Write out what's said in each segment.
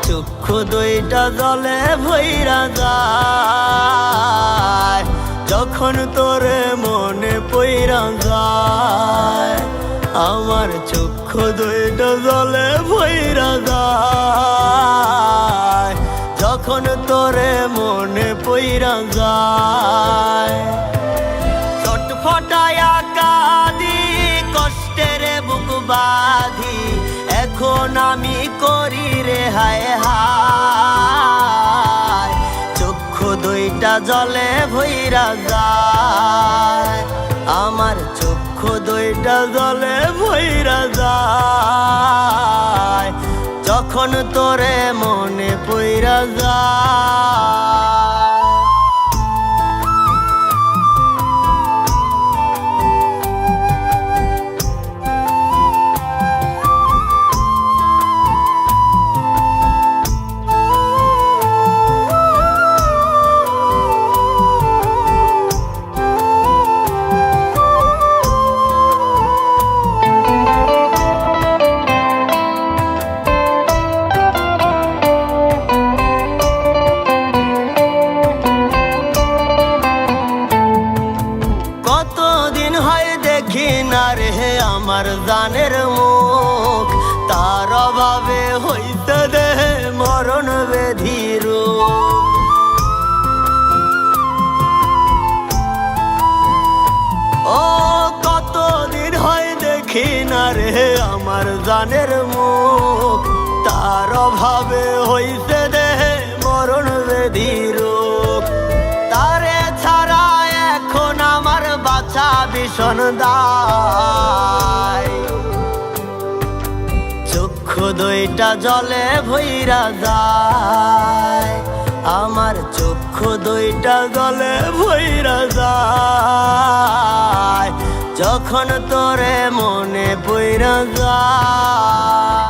চক্ষু দুইটা জলে ভইরা যায় যখন তোরে মনে পইরা যায়। আমার চক্ষু দুইটা জলে ভইরা যায় যখন তোরে মনে পইরা যায়। ছটফটায়া কাঁদি কষ্টের বুক বাঁধি এখন আমি করি রে হায় হায়। চক্ষু দুইটা জলে ভইরা যায় আমার চক্ষু দুইটা জলে ভইরা যায় যখন তোরে মনে পইরা যায়। রে আমার জানের মুখ তার অভাবে হইতে দেহে মরণ বেধির। ও কতদিন হয় দেখি না রে আমার জানের মুখ তার অভাবে হইতে দেহে মরণ বেধির। তারে ছাড়া এখন আমার বাছা ভীষণ দায়। চক্ষু দুইটা জলে ভইরা যায় আমার চক্ষু দুইটা জলে ভইরা যায় যখন তোরে মনে পইরা যায়।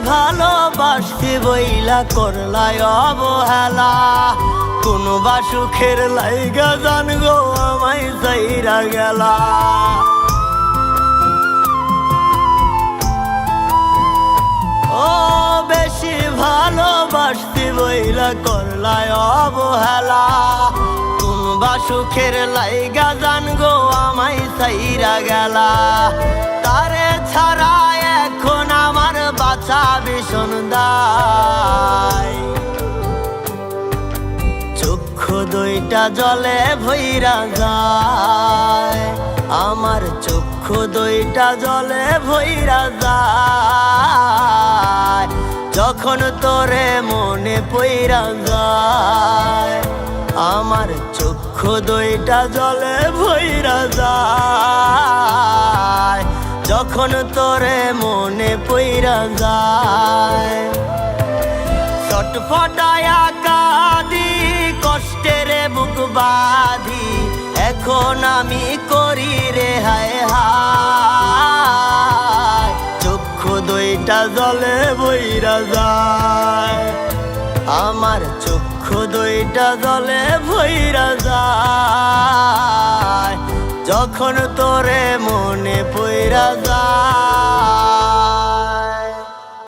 ভালোবাসতে বইলা করলাই অবহেলা কোনবা সুখের লাইগা জান গো আমায় যাইরা গেলা। ও বেশি ভালোবাসতে বইলা করলাই অবহেলা কোনবা সুখের লাইগা জান গো আমায় যাইরা গেলা। তারে ছাড়া এখন আমার বাছা ভীষণ দায়। চক্ষু দুইটা জলে ভইরা যায় আমার চক্ষু দুইটা জলে ভইরা যায় যখন তোরে মনে পইরা যায়। আমার চক্ষু দুইটা জলে ভইরা যায় যখন তোরে মনে পইরা যায়। ছটফটায়া কাঁদি কষ্টের বুক বাঁধি এখন আমি করি রে হায় হায়। চক্ষু দুইটা জলে ভইরা যায় আমার চক্ষু দুইটা জলে ভইরা যায় যখন তোরে মনে পইরা যায়।